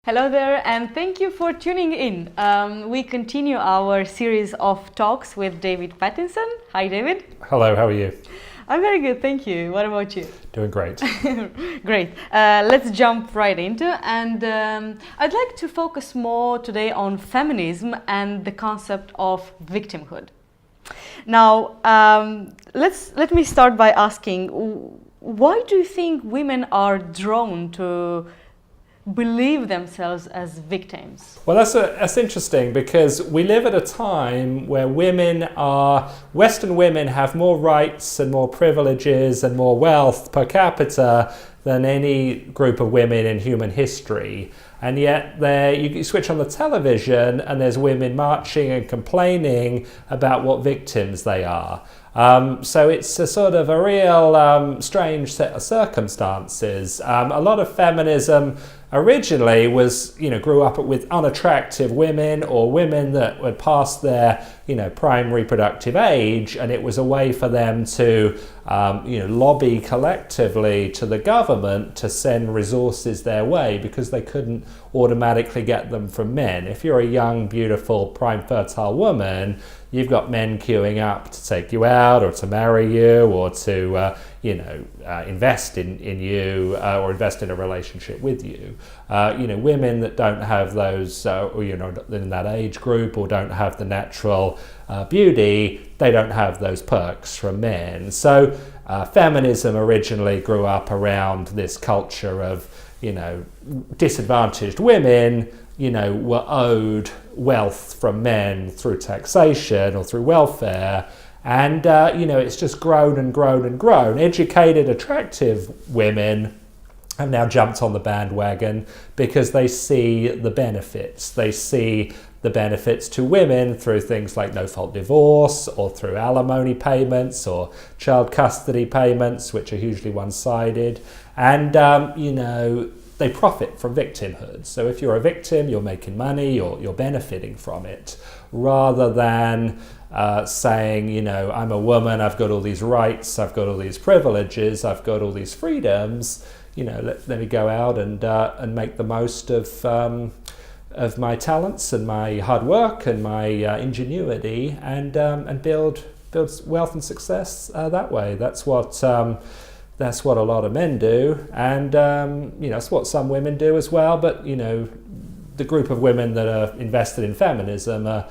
Hello there, and thank you for tuning in. We continue our series of talks with David Pattinson. Hi, David. Hello, how are you? I'm very good, thank you. What about you? Doing great. Great. Let's jump right into, and I'd like to focus more today on feminism and the concept of victimhood. Now, let me start by asking, why do you think women are drawn to believe themselves as victims? Well, that's interesting because we live at a time where Western women have more rights and more privileges and more wealth per capita than any group of women in human history. And yet you switch on the television and there's women marching and complaining about what victims they are. So it's a sort of a real strange set of circumstances. A lot of feminism originally grew up with unattractive women or women that were past their, prime reproductive age, and it was a way for them to, lobby collectively to the government to send resources their way because they couldn't automatically get them from men. If you're a young, beautiful, prime fertile woman, you've got men queuing up to take you out or to marry you or to, invest in you or invest in a relationship with you. Women that don't have those, in that age group or don't have the natural beauty, they don't have those perks from men. So feminism originally grew up around this culture of, disadvantaged women, were owed wealth from men through taxation or through welfare. And, it's just grown and grown and grown. Educated, attractive women have now jumped on the bandwagon because they see the benefits. They see the benefits to women through things like no-fault divorce or through alimony payments or child custody payments, which are hugely one-sided. And, they profit from victimhood. So if you're a victim, you're making money, you're benefiting from it, rather than saying, I'm a woman, I've got all these rights, I've got all these privileges, I've got all these freedoms, let me go out and make the most of my talents and my hard work and my ingenuity and build wealth and success that way. That's what a lot of men do, and it's what some women do as well. But the group of women that are invested in feminism are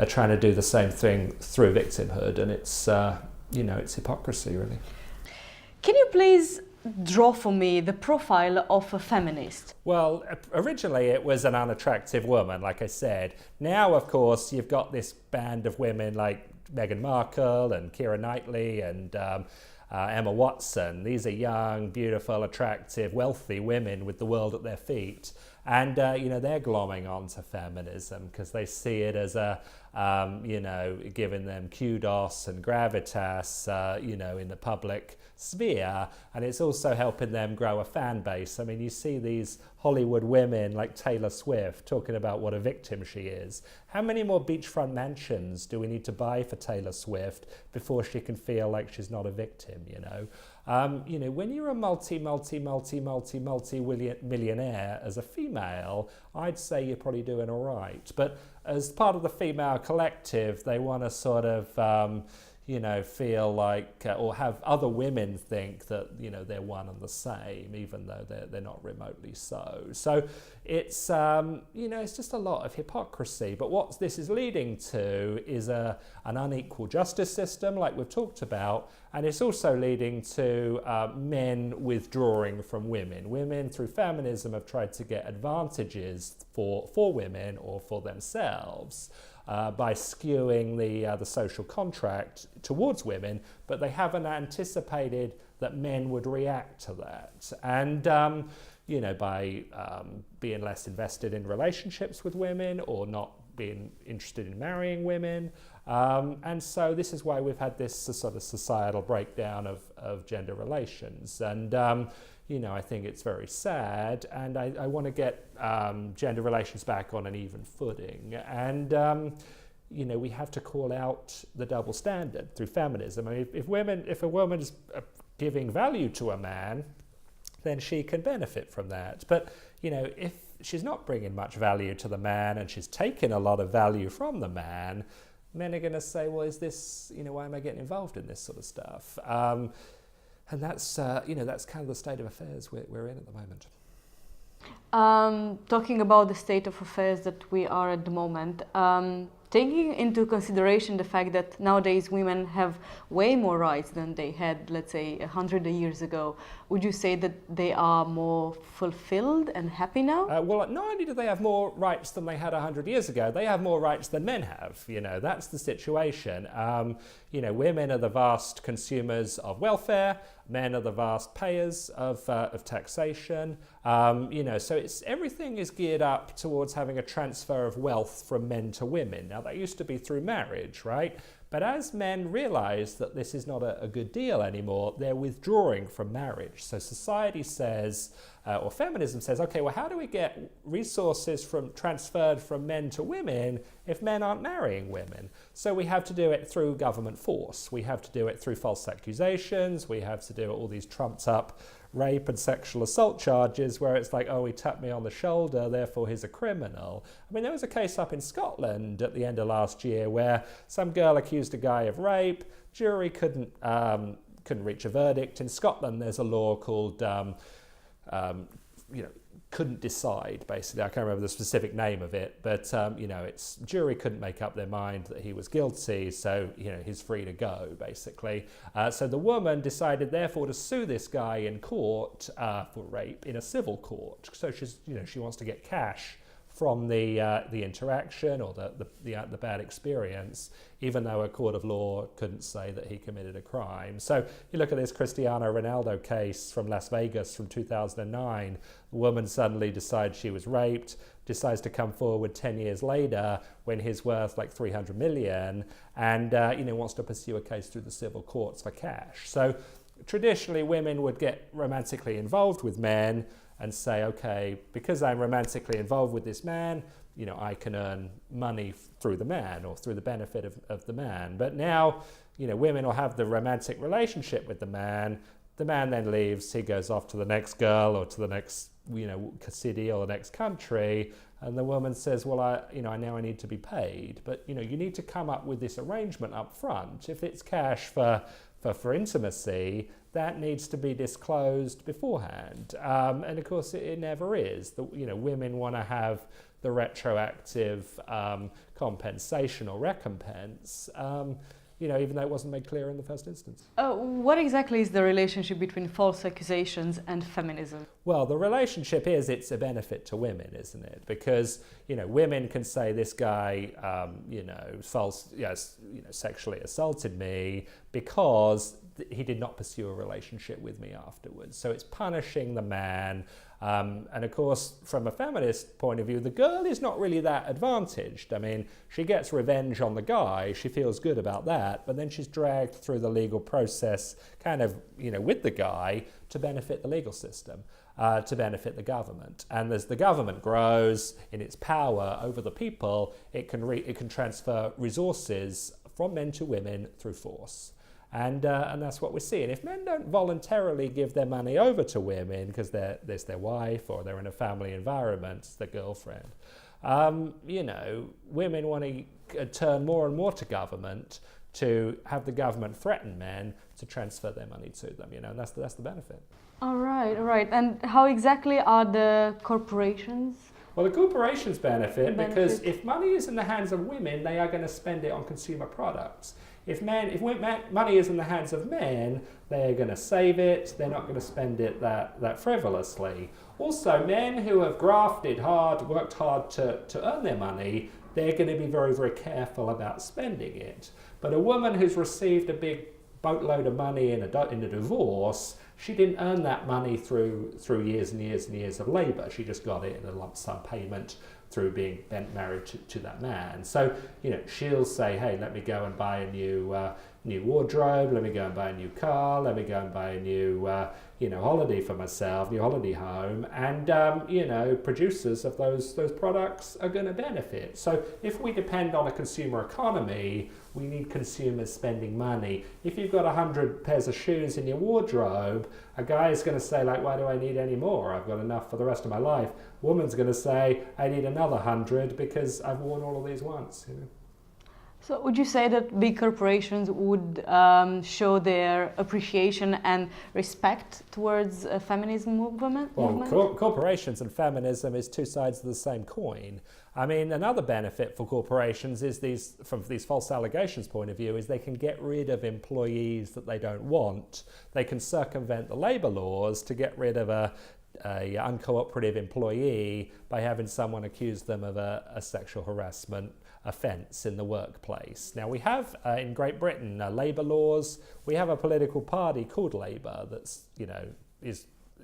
trying to do the same thing through victimhood, and it's hypocrisy, really. Can you please draw for me the profile of a feminist? Well, originally it was an unattractive woman, like I said. Now, of course, you've got this band of women like Meghan Markle and Keira Knightley and Emma Watson. These are young, beautiful, attractive, wealthy women with the world at their feet. And, they're glomming onto feminism because they see it as giving them kudos and gravitas, in the public sphere. And it's also helping them grow a fan base. I mean, you see these Hollywood women like Taylor Swift talking about what a victim she is. How many more beachfront mansions do we need to buy for Taylor Swift before she can feel like she's not a victim, when you're a multi-millionaire as a female, I'd say you're probably doing all right. But as part of the female collective, they want to sort of, feel like, or have other women think that, they're one and the same, even though they're not remotely so. So it's, it's just a lot of hypocrisy. But what this is leading to is an unequal justice system, like we've talked about, and it's also leading to men withdrawing from women. Women, through feminism, have tried to get advantages for women or for themselves. By skewing the social contract towards women, but they haven't anticipated that men would react to that. And, by being less invested in relationships with women or not being interested in marrying women. And so this is why we've had this sort of societal breakdown of gender relations. And, I think it's very sad, and I want to get gender relations back on an even footing. And, we have to call out the double standard through feminism. I mean, if a woman is giving value to a man, then she can benefit from that. But, if she's not bringing much value to the man and she's taking a lot of value from the man, men are going to say, well, is this, why am I getting involved in this sort of stuff? And that's, that's kind of the state of affairs we're in at the moment. Talking about the state of affairs that we are at the moment, taking into consideration the fact that nowadays women have way more rights than they had, let's say, 100 years ago, would you say that they are more fulfilled and happy now? Well, not only do they have more rights than they had 100 years ago, they have more rights than men have. That's the situation. Women are the vast consumers of welfare, men are the vast payers of taxation. So everything is geared up towards having a transfer of wealth from men to women. Now, that used to be through marriage, right? But as men realize that this is not a good deal anymore, they're withdrawing from marriage. So society says, or feminism says, okay, well, how do we get resources transferred from men to women if men aren't marrying women? So we have to do it through government force. We have to do it through false accusations. We have to do all these trumped up rape and sexual assault charges where it's like, oh, he tapped me on the shoulder, therefore he's a criminal. I mean, there was a case up in Scotland at the end of last year where some girl accused a guy of rape. Jury couldn't reach a verdict. In Scotland, there's a law called couldn't decide, basically. I can't remember the specific name of it, but it's jury couldn't make up their mind that he was guilty, so he's free to go, basically. So the woman decided, therefore, to sue this guy in court for rape in a civil court. So she wants to get cash from the interaction or the bad experience, even though a court of law couldn't say that he committed a crime. So you look at this Cristiano Ronaldo case from Las Vegas from 2009. The woman suddenly decides she was raped, decides to come forward 10 years later when he's worth like 300 million, and wants to pursue a case through the civil courts for cash. So traditionally, women would get romantically involved with men and say, okay, because I'm romantically involved with this man, I can earn money through the man or through the benefit of the man. But now, women will have the romantic relationship with the man. The man then leaves, he goes off to the next girl or to the next, city or the next country, and the woman says, well, I need to be paid. But, you need to come up with this arrangement up front. If it's cash for intimacy, that needs to be disclosed beforehand. And of course, it never is. Women want to have the retroactive compensation or recompense, even though it wasn't made clear in the first instance. What exactly is the relationship between false accusations and feminism? Well, the relationship is it's a benefit to women, isn't it? Because, women can say this guy, sexually assaulted me because he did not pursue a relationship with me afterwards. So it's punishing the man. And of course, from a feminist point of view, the girl is not really that advantaged. I mean, she gets revenge on the guy. She feels good about that. But then she's dragged through the legal process kind of, with the guy to benefit the legal system, to benefit the government. And as the government grows in its power over the people, it can transfer resources from men to women through force. And that's what we're seeing. If men don't voluntarily give their money over to women because there's their wife or they're in a family environment, it's their girlfriend, women want to turn more and more to government to have the government threaten men to transfer their money to them, and that's the benefit. All right. And how exactly are the corporations? Well, the corporations benefit because if money is in the hands of women, they are going to spend it on consumer products. If money is in the hands of men, they're going to save it. They're not going to spend it that frivolously. Also, men who have grafted hard, worked hard to earn their money, they're going to be very, very careful about spending it. But a woman who's received a big boatload of money in a divorce, she didn't earn that money through years and years and years of labour. She just got it in a lump sum payment through being married to that man. So, she'll say, hey, let me go and buy a new wardrobe, let me go and buy a new car, let me go and buy a new holiday for myself, new holiday home, and producers of those products are going to benefit. So if we depend on a consumer economy, we need consumers spending money. If you've got 100 pairs of shoes in your wardrobe, a guy is going to say, like, why do I need any more? I've got enough for the rest of my life. Woman's going to say, I need another 100 because I've worn all of these once. So would you say that big corporations would show their appreciation and respect towards a feminism movement? Well, corporations and feminism is two sides of the same coin. I mean, another benefit for corporations is from these false allegations point of view, is they can get rid of employees that they don't want. They can circumvent the labour laws to get rid of a uncooperative employee by having someone accuse them of a sexual harassment offence in the workplace. Now we have in Great Britain labour laws. We have a political party called Labour that's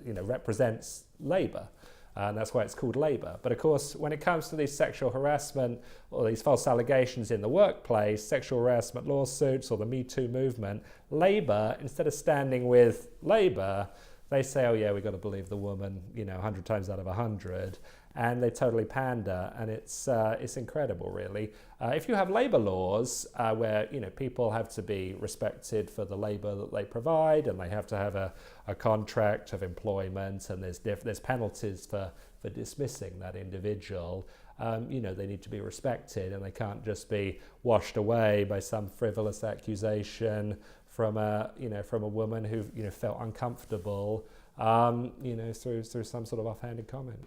represents Labour. And that's why it's called Labour. But of course, when it comes to these sexual harassment or these false allegations in the workplace, sexual harassment lawsuits or the Me Too movement, Labour, instead of standing with Labour, they say, oh yeah, we've got to believe the woman, 100 times out of 100, and they totally pander, and it's incredible, really. If you have labour laws where people have to be respected for the labour that they provide, and they have to have a contract of employment, and there's penalties for dismissing that individual, they need to be respected, and they can't just be washed away by some frivolous accusation from a woman who felt uncomfortable through some sort of offhanded comment.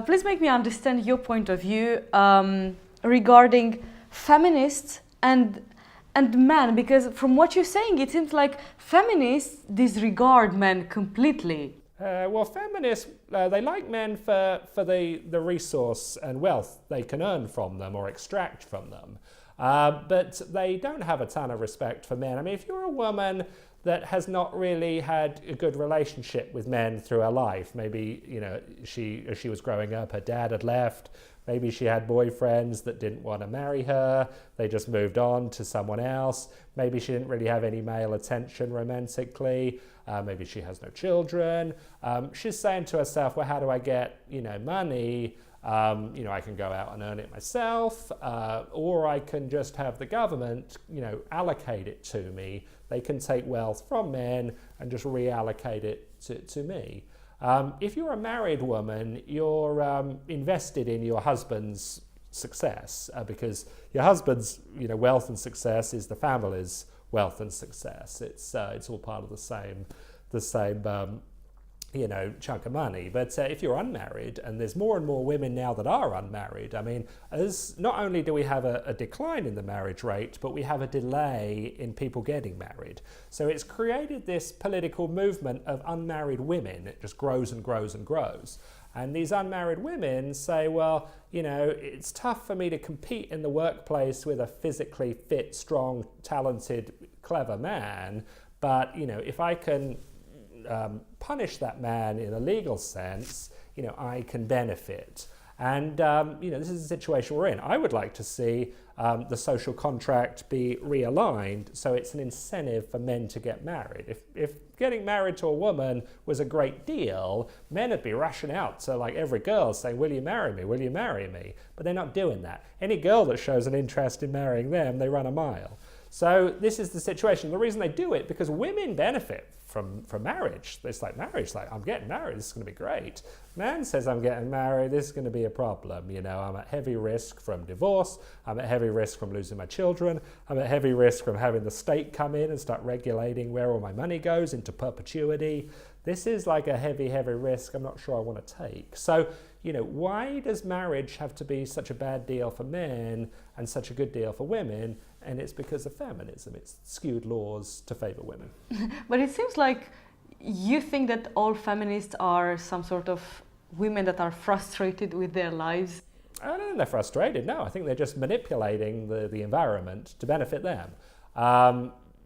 Please make me understand your point of view regarding feminists and men, because from what you're saying, it seems like feminists disregard men completely. Well, feminists, they like men for the resource and wealth they can earn from them or extract from them. But they don't have a ton of respect for men. I mean, if you're a woman that has not really had a good relationship with men through her life, maybe, as she was growing up, her dad had left, maybe she had boyfriends that didn't want to marry her, they just moved on to someone else, maybe she didn't really have any male attention romantically, maybe she has no children, she's saying to herself, well, how do I get, money? I can go out and earn it myself, or I can just have the government, allocate it to me. They can take wealth from men and just reallocate it to me. If you're a married woman, you're invested in your husband's success because your husband's, wealth and success is the family's wealth and success. It's all part of the same chunk of money. But if you're unmarried, and there's more and more women now that are unmarried, I mean, as not only do we have a decline in the marriage rate, but we have a delay in people getting married. So it's created this political movement of unmarried women. It just grows and grows and grows. And these unmarried women say, well, it's tough for me to compete in the workplace with a physically fit, strong, talented, clever man, but, if I can punish that man in a legal sense, I can benefit. And, this is the situation we're in. I would like to see the social contract be realigned so it's an incentive for men to get married. If getting married to a woman was a great deal, men would be rushing out to every girl saying, will you marry me? Will you marry me? But they're not doing that. Any girl that shows an interest in marrying them, they run a mile. So this is the situation. The reason they do it, because women benefit from marriage. It's like marriage, I'm getting married, this is going to be great. Man says I'm getting married, this is going to be a problem. I'm at heavy risk from divorce, I'm at heavy risk from losing my children, I'm at heavy risk from having the state come in and start regulating where all my money goes into perpetuity. This is like a heavy, heavy risk I'm not sure I want to take. So, why does marriage have to be such a bad deal for men and such a good deal for women? And it's because of feminism. It's skewed laws to favour women. But it seems like you think that all feminists are some sort of women that are frustrated with their lives. I don't think they're frustrated, no. I think they're just manipulating the environment to benefit them.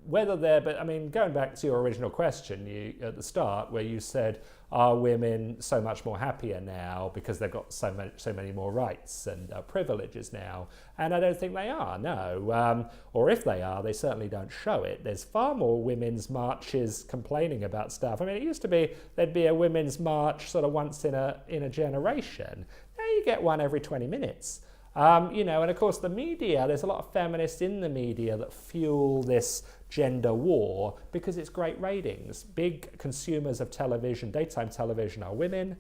but I mean, going back to your original question at the start, where you said, are women so much more happier now because they've got so many more rights and privileges now? And I don't think they are, no. Or if they are, they certainly don't show it. There's far more women's marches complaining about stuff. I mean, it used to be there'd be a women's march sort of once in a generation. Now you get one every 20 minutes. And of course the media, there's a lot of feminists in the media that fuel this gender war because it's great ratings. Big consumers of television, daytime television, are women.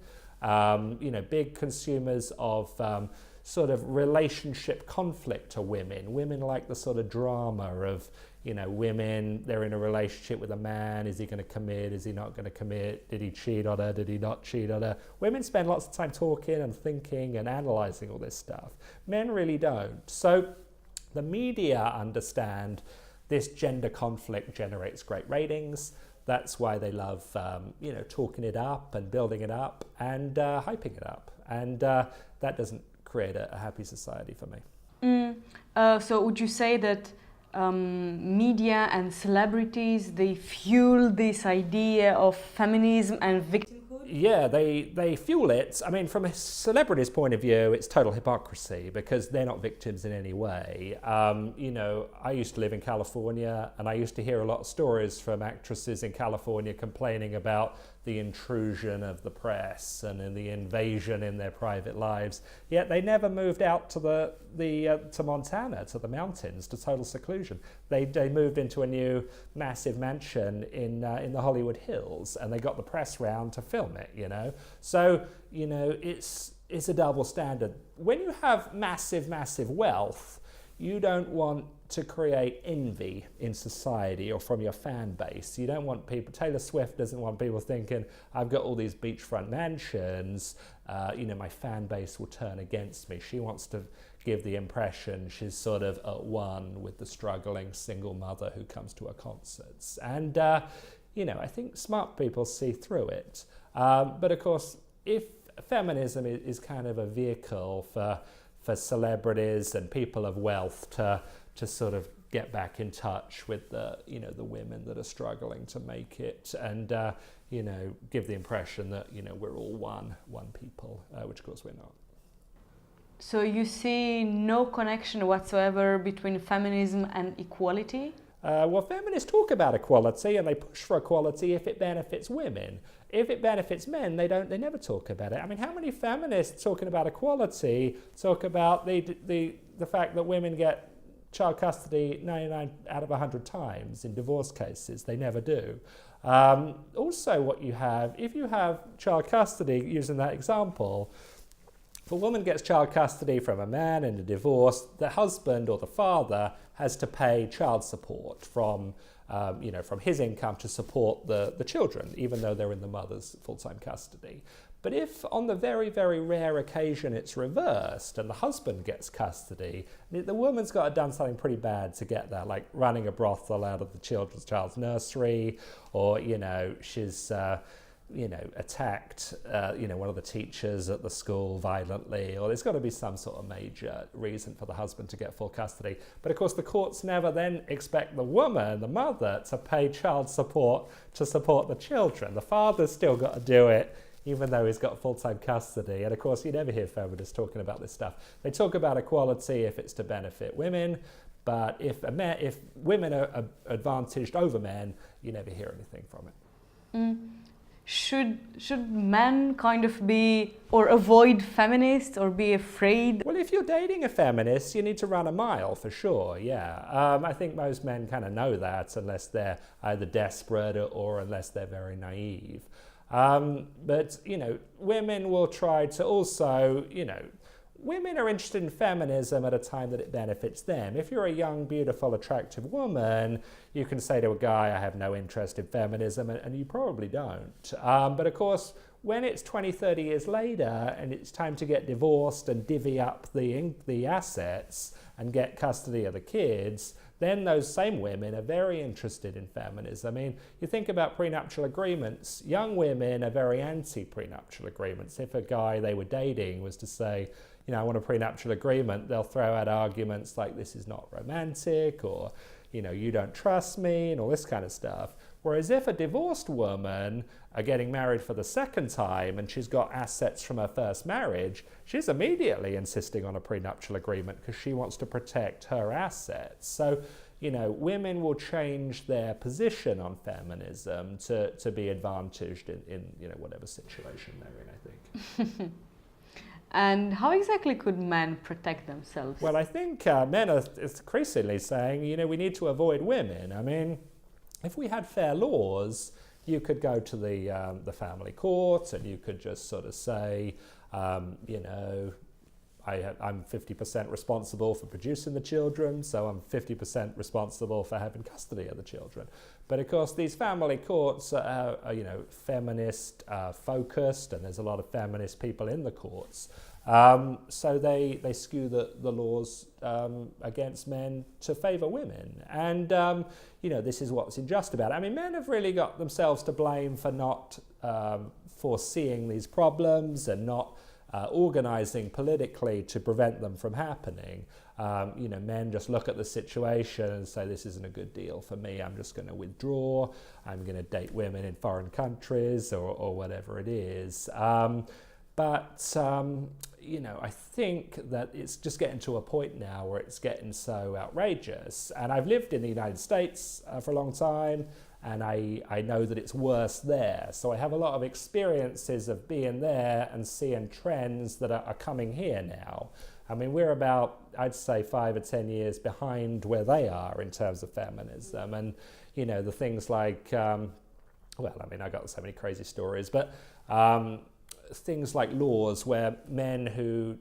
Big consumers of sort of relationship conflict are women. Women like the sort of drama of, women, they're in a relationship with a man. Is he going to commit? Is he not going to commit? Did he cheat on her? Did he not cheat on her? Women spend lots of time talking and thinking and analysing all this stuff. Men really don't. So the media understand this gender conflict generates great ratings. That's why they love, talking it up and building it up and hyping it up. And that doesn't create a happy society for me. So would you say that media and celebrities, they fuel this idea of feminism and victimhood? Yeah, they fuel it. I mean, from a celebrity's point of view, it's total hypocrisy because they're not victims in any way. I used to live in California and I used to hear a lot of stories from actresses in California complaining about the intrusion of the press and the invasion in their private lives. Yet they never moved out to to Montana, to the mountains, to total seclusion. They moved into a new massive mansion in the Hollywood Hills, and they got the press round to film it. So it's a double standard. When you have massive wealth, you don't want to create envy in society or from your fan base. You don't want people, Taylor Swift doesn't want people thinking, I've got all these beachfront mansions, my fan base will turn against me. She wants to give the impression she's sort of at one with the struggling single mother who comes to her concerts. And, I think smart people see through it. But of course, if feminism is kind of a vehicle for celebrities and people of wealth to sort of get back in touch with the women that are struggling to make it and give the impression that we're all one people, which of course we're not. So you see no connection whatsoever between feminism and equality? Well, feminists talk about equality and they push for equality if it benefits women. If it benefits men, they never talk about it. I mean, how many feminists talking about equality talk about the fact that women get child custody 99 out of 100 times in divorce cases? They never do. Also, if you have child custody, using that example, if a woman gets child custody from a man in a divorce, the husband or the father has to pay child support from his income to support the children, even though they're in the mother's full-time custody. But if on the very, very rare occasion it's reversed and the husband gets custody, the woman's got to have done something pretty bad to get that, like running a brothel out of the child's nursery, or she's attacked one of the teachers at the school violently, or there's got to be some sort of major reason for the husband to get full custody. But of course the courts never then expect the woman, the mother, to pay child support to support the children. The father's still got to do it even though he's got full-time custody. And of course you never hear feminists talking about this stuff. They talk about equality if it's to benefit women, but if women are advantaged over men, you never hear anything from it. Should men kind of be or avoid feminists or be afraid? Well, if you're dating a feminist, you need to run a mile for sure, yeah. I think most men kind of know that unless they're either desperate or unless they're very naive. But, women will try to also, women are interested in feminism at a time that it benefits them. If you're a young, beautiful, attractive woman, you can say to a guy, I have no interest in feminism, and you probably don't. But of course, when it's 20, 30 years later and it's time to get divorced and divvy up the assets and get custody of the kids, then those same women are very interested in feminism. I mean, you think about prenuptial agreements. Young women are very anti-prenuptial agreements. If a guy they were dating was to say, I want a prenuptial agreement, they'll throw out arguments like this is not romantic, or, you don't trust me and all this kind of stuff. Whereas if a divorced woman are getting married for the second time and she's got assets from her first marriage, she's immediately insisting on a prenuptial agreement because she wants to protect her assets. So, women will change their position on feminism to be advantaged in whatever situation they're in, I think. And how exactly could men protect themselves? Well, I think men are increasingly saying, we need to avoid women. I mean, if we had fair laws, you could go to the family court and you could just sort of say, I'm 50% responsible for producing the children, so I'm 50% responsible for having custody of the children. But of course, these family courts are feminist focused, and there's a lot of feminist people in the courts. So they skew the laws against men to favour women. And, this is what's unjust about it. I mean, men have really got themselves to blame for not foreseeing these problems and not organising politically to prevent them from happening. Men just look at the situation and say, this isn't a good deal for me, I'm just going to withdraw, I'm going to date women in foreign countries or whatever it is. But I think that it's just getting to a point now where it's getting so outrageous. And I've lived in the United States for a long time, and I know that it's worse there. So I have a lot of experiences of being there and seeing trends that are coming here now. I mean, we're about, I'd say, 5 or 10 years behind where they are in terms of feminism. And, the things like, I got so many crazy stories, but things like laws where men who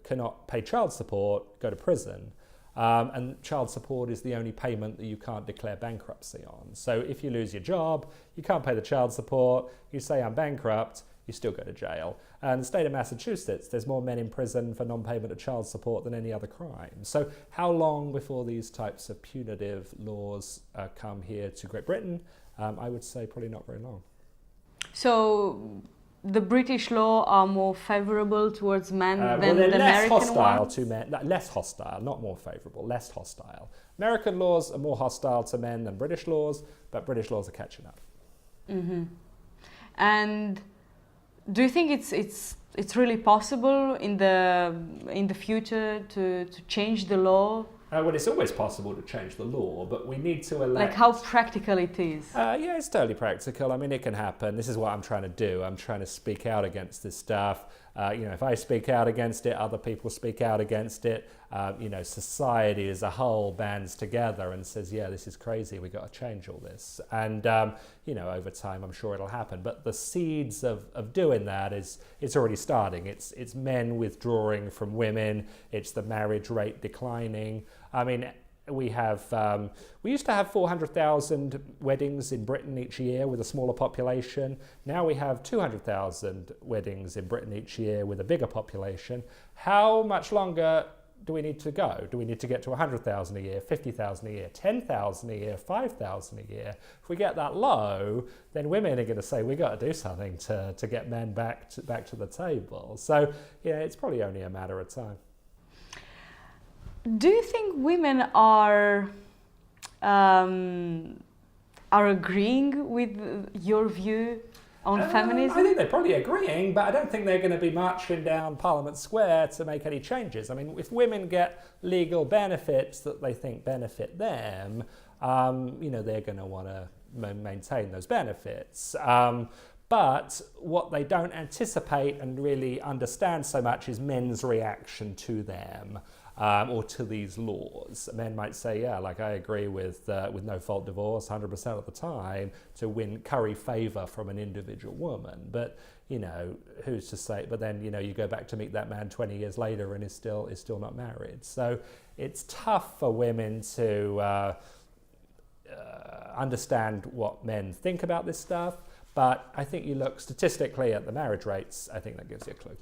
cannot pay child support go to prison. And child support is the only payment that you can't declare bankruptcy on. So if you lose your job, you can't pay the child support, you say I'm bankrupt, you still go to jail. And in the state of Massachusetts, there's more men in prison for non-payment of child support than any other crime. So how long before these types of punitive laws come here to Great Britain? I would say probably not very long. So the British law are more favourable towards men than the less American hostile ones? to men. Less hostile, not more favourable, less hostile. American laws are more hostile to men than British laws, but British laws are catching up. Mm-hmm. And do you think it's really possible in the future to change the law? Well, it's always possible to change the law, but we need to elect... Like how practical it is? Yeah, it's totally practical. I mean, it can happen. This is what I'm trying to do. I'm trying to speak out against this stuff. If I speak out against it, other people speak out against it. Society as a whole bands together and says, yeah, this is crazy. We've got to change all this. And, over time, I'm sure it'll happen. But the seeds of doing that it's already starting. It's men withdrawing from women. It's the marriage rate declining. I mean, we used to have 400,000 weddings in Britain each year with a smaller population. Now we have 200,000 weddings in Britain each year with a bigger population. How much longer do we need to go? Do we need to get to 100,000 a year, 50,000 a year, 10,000 a year, 5,000 a year? If we get that low, then women are going to say, we've got to do something to get men back to the table. So, it's probably only a matter of time. Do you think women are agreeing with your view on feminism? I think they're probably agreeing, but I don't think they're going to be marching down Parliament Square to make any changes. I mean, if women get legal benefits that they think benefit them, they're going to want to maintain those benefits. But what they don't anticipate and really understand so much is men's reaction to them. Or to these laws. Men might say, yeah, like I agree with no-fault divorce 100% of the time to curry favour from an individual woman. But, who's to say? But then, you go back to meet that man 20 years later and is still not married. So it's tough for women to understand what men think about this stuff. But I think you look statistically at the marriage rates, I think that gives you a clue.